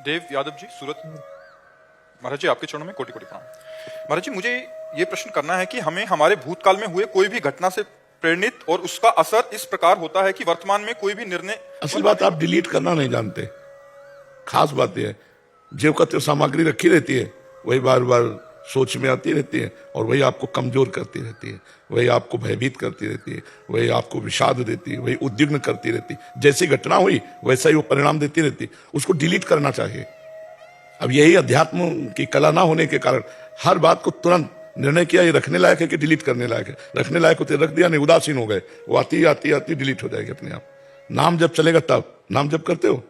देव यादव जी, सूरत। महाराज जी, आपके चरणों में कोटि कोटि प्रणाम। महाराज जी, मुझे ये प्रश्न करना है कि हमें हमारे भूतकाल में हुए कोई भी घटना से प्रेरित और उसका असर इस प्रकार होता है कि वर्तमान में कोई भी निर्णय। असल बात आप डिलीट करना नहीं जानते। खास बात यह है, जो कत्य सामग्री रखी रहती है वही बार बार सोच में आती रहती है और वही आपको कमजोर करती रहती है, वही आपको भयभीत करती रहती है, वही आपको विषाद देती है, वही उद्विग्न करती रहती है। जैसी घटना हुई वैसा ही वो परिणाम देती रहती है। उसको डिलीट करना चाहिए। अब यही अध्यात्म की कला ना होने के कारण हर बात को तुरंत निर्णय किया ये रखने लायक है कि डिलीट करने लायक है। रखने लायक होते रख दिया, नहीं उदासीन हो गए, वो आती आती आती डिलीट हो जाएगी अपने आप। नाम जब चलेगा तब नाम जब करते हो,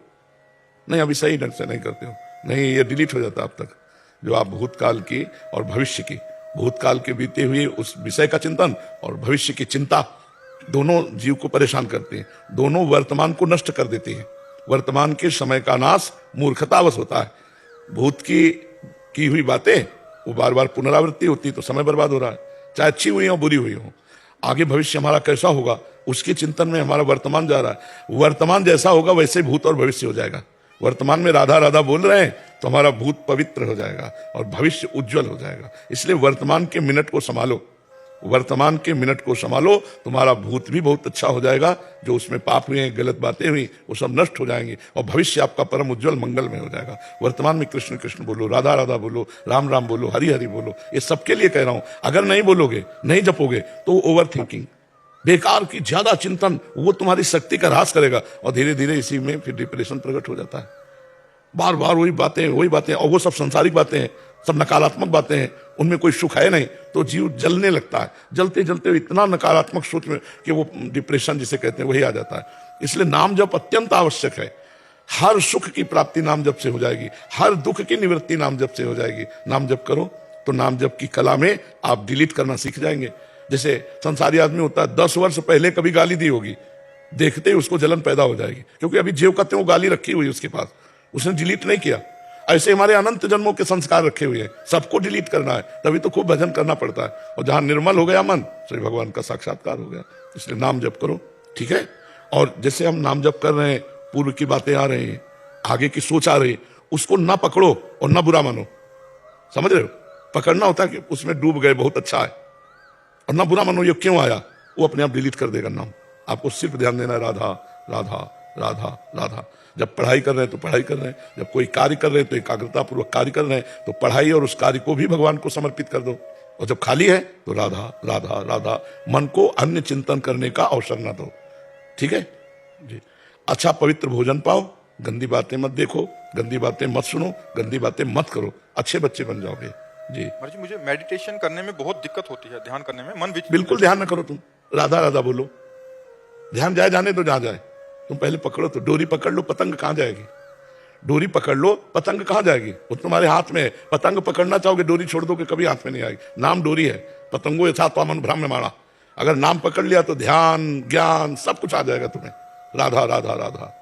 नहीं अभी सही ढंग से नहीं करते हो, नहीं ये डिलीट हो जाता अब तक। जो आप भूतकाल की और भविष्य की, भूतकाल के बीते हुए उस विषय का चिंतन और भविष्य की चिंता दोनों जीव को परेशान करते हैं, दोनों वर्तमान को नष्ट कर देती है। वर्तमान के समय का नाश मूर्खतावश होता है। भूत की हुई बातें वो बार बार पुनरावृत्ति होती है तो समय बर्बाद हो रहा है, चाहे अच्छी हुई हो बुरी हुई हो। आगे भविष्य हमारा कैसा होगा उसके चिंतन में हमारा वर्तमान जा रहा है। वर्तमान जैसा होगा वैसे भूत और भविष्य हो जाएगा। वर्तमान में राधा राधा बोल रहे हैं तो हमारा भूत पवित्र हो जाएगा और भविष्य उज्जवल हो जाएगा। इसलिए वर्तमान के मिनट को संभालो, वर्तमान के मिनट को संभालो, तुम्हारा भूत भी बहुत अच्छा हो जाएगा। जो उसमें पाप हुए हैं, गलत बातें हुई, वो सब नष्ट हो जाएंगी और भविष्य आपका परम उज्जवल मंगल में हो जाएगा। वर्तमान में कृष्ण कृष्ण बोलो, राधा राधा बोलो, राम राम बोलो, हरि हरि बोलो। ये सबके लिए कह रहा हूं। अगर नहीं बोलोगे, नहीं जपोगे तो ओवर थिंकिंग, बेकार की ज्यादा चिंतन, वो तुम्हारी शक्ति का ह्रास करेगा और धीरे धीरे इसी में फिर डिप्रेशन प्रकट हो जाता है। बार बार वही बातें और वो सब संसारिक बातें हैं, सब नकारात्मक बातें हैं, उनमें कोई सुख है नहीं तो जीव जलने लगता है। जलते जलते इतना नकारात्मक सोच में कि वो डिप्रेशन जिसे कहते हैं वही आ जाता है। इसलिए नाम जप अत्यंत आवश्यक है। हर सुख की प्राप्ति नाम जप से हो जाएगी, हर दुख की निवृत्ति नाम जप से हो जाएगी। नाम जप करो तो नाम जप की कला में आप डिलीट करना सीख जाएंगे। जैसे संसारी आदमी होता है, 10 वर्ष पहले कभी गाली दी होगी, देखते ही उसको जलन पैदा हो जाएगी, क्योंकि अभी जेव कहते वो गाली रखी हुई उसके पास, उसने डिलीट नहीं किया। ऐसे हमारे अनंत जन्मों के संस्कार रखे हुए हैं, सबको डिलीट करना है, तभी तो खूब भजन करना पड़ता है। और जहां निर्मल हो गया मन, श्री भगवान का साक्षात्कार हो गया। इसलिए नाम जप करो, ठीक है। और जैसे हम नाम जप कर रहे हैं, पूर्व की बातें आ रही हैं, आगे की सोच आ रही है, उसको ना पकड़ो और ना बुरा मानो। समझ रहे हो? पकड़ना होता है कि उसमें डूब गए, बहुत अच्छा है, और ना बुरा मानो ये क्यों आया, वो अपने आप डिलीट कर देगा नाम। आपको सिर्फ ध्यान देना है राधा राधा राधा राधा। जब पढ़ाई कर रहे हैं तो पढ़ाई कर रहे हैं, जब कोई कार्य कर रहे हैं तो एकाग्रता पूर्वक कार्य कर रहे हैं तो पढ़ाई और उस कार्य को भी भगवान को समर्पित कर दो। और जब खाली है तो राधा राधा राधा, मन को अन्य चिंतन करने का अवसर ना दो, ठीक है जी। अच्छा पवित्र भोजन पाओ, गंदी बातें मत देखो, गंदी बातें मत सुनो, गंदी बातें मत करो, अच्छे बच्चे बन जाओगे जी। महाराज जी, मुझे मेडिटेशन करने में बहुत दिक्कत होती है, ध्यान करने में मन बिल्कुल ध्यान ना करो, तुम राधा राधा बोलो, ध्यान जाए जाने तो जहां जाए। तुम पहले पकड़ो तो, डोरी पकड़ लो, पतंग कहां जाएगी? डोरी पकड़ लो, पतंग कहां जाएगी? वो तुम्हारे हाथ में है। पतंग पकड़ना चाहोगे, डोरी छोड़ दो कि कभी हाथ में नहीं आएगी। नाम डोरी है, पतंगो यथा त्वामन भ्रम माणा। अगर नाम पकड़ लिया तो ध्यान ज्ञान सब कुछ आ जाएगा तुम्हें। राधा राधा राधा।